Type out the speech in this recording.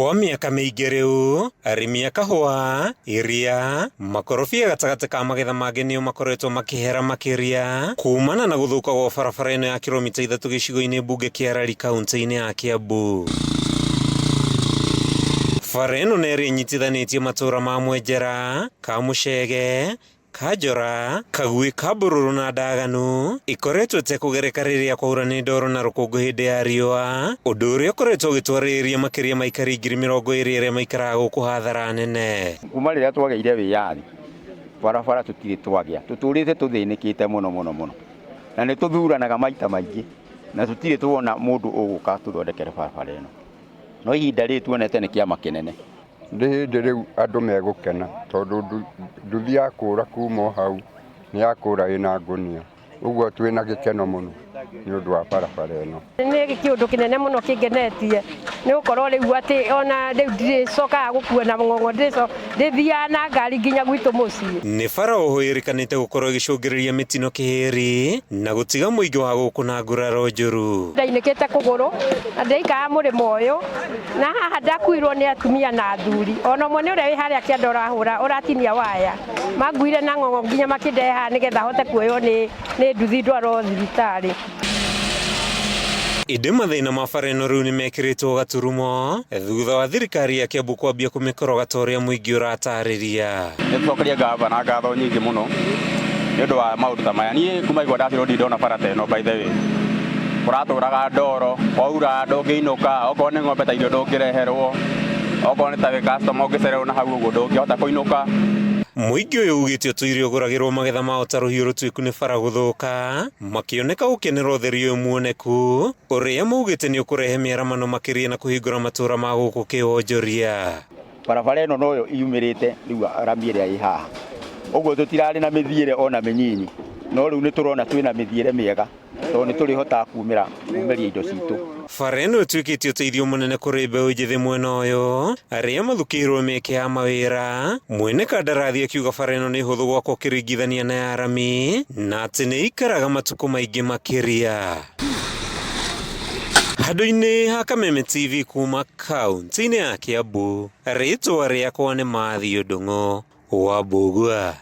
Kwa miaka mĩingĩ rĩu, arĩmi a kahũa, iria, makorobia gatagatĩ ka magetha mangĩ nĩo makoretwo makĩhera makĩria kumana na gũthũka gwa barabara ĩno ya kilomita 3 gĩcigo-inĩ mbunge kĩa Rari kaunti-inĩ ya Kiambu. Bara ĩno nĩ ĩrĩa ĩnyitithanĩtie matũra ma Mwenjera, Kamuchege, Kanjora, Kagui, Kambururu na Ndaganu ikoretwo ĩtekũgereka rĩrĩa kwaura nĩ ndoro na rũkũngũ hĩndĩ ya riũa, ũndũ ũrĩa ũkoretwo ũgĩtwarĩrĩria makĩria maikari 20,000 arĩa maikaraga gũkũ hathara nene. Kuma rĩrĩa twagĩire wĩyathi, barabara tũtirĩ twagĩa, tũtũrĩte tũthĩnĩkĩte mũno na nĩ tũthuranaga maita maingĩ na tũtirĩ tuona mũndũ ũgũka tũthondekere barabara ĩno, no ihinda rĩrĩ tuonete nĩ kĩama kĩnene. Nĩ hĩndĩ rĩu andũ megũkena tondũ nduthi ya kũra kuma hau nĩ ya kũra ĩna ngũnia, ũguo twĩna gĩkeno mũno nĩ ũndũ wa barabara ĩno. Nĩ kĩũndũ kĩnene mũno kĩngenetie nĩ gũkorwo rĩu atĩ ona rĩu ndĩcokaga gũkua na ng'ong'o, ndĩthiaga na ngari nginya gwitũ mũciĩ. Nĩ bara oho ĩrĩkanĩte gũkorwo ĩgĩcũngĩrĩria mĩtino kĩhĩri na gũtiga mũingĩ wa gũkũ na nguraro njũru. Ndainĩkĩte kũgũrũ na ndĩikaga mũrĩmo ũyũ na haha ndakuirwo nĩ atumia na athuri, ona ũmwe nĩ ũrĩa wĩ harĩa kĩanda ũrahũra ũratinia waya, manguire na ng'ong'o nginya makĩndehe haha nĩgetha hote kuoywo nĩ nduthi ndwarwo thibitarĩ. Ĩndĩ mathĩna ma bara ĩno rĩu nĩ mekĩrĩtwo gaturumo thutha wa thirikari ya Kiambu kwambia kũmĩkoroga ta ũrĩa mũingĩ ũratarĩria. Nĩ tũcokeria ngavana ngatho nyingĩ mũno nĩ ũndũ wa maũndũ ta maya. Niĩ kuma igwa ndathirwo ndona bara ta ĩno by the way, kũratũraga ndoro, kwaura ndũngĩinũka, okorwo nĩ ng'ombe ta irio ndũngĩreherwo, okorwo nĩ ta wĩ customer ũngĩcererwo na hau ũguo ndũngĩhota kũinũka. Mũingĩ ũyũ ugĩte ũtũire ũgũragĩrwo magetha mao ta rũhiũ rũtuĩku nĩ bara gũthũka, makĩoneka gũkenera ũtheri ũyũ muoneku ũrĩa maugĩte nĩ ũkũrehe mĩaramano makĩria na kũhingũra matũra ma gũkũ kĩwonjoria. Barabara ĩno noyo yumĩrĩte rĩu rami ĩrĩa ĩ haha, ũguo tũtirarĩ na mĩthiĩre ona mĩnyinyi, no rĩu nĩ tũrona twĩna mĩthiĩre mĩega tondũ nĩ tũrĩhotaga kumĩria indo citũ. Bara ĩno ĩtuĩkĩte ũteithio mũnene kũrĩ mbeũ njĩthĩ mwena ũyũ, arĩa mathukĩirwo mĩeke ya mawĩra. Mwene kandarathi akiuga bara ĩno nĩ hũthũ gwakwo ũkĩringithania na ya rami na atĩ nĩ ikaraga matukũ maingĩ makĩria. Handũ-inĩ ha Kameme TV kuma kaunti-inĩ ya Kiambu, rĩtwa rĩakwa nĩ Matthew Ndung'u wa Mbugua.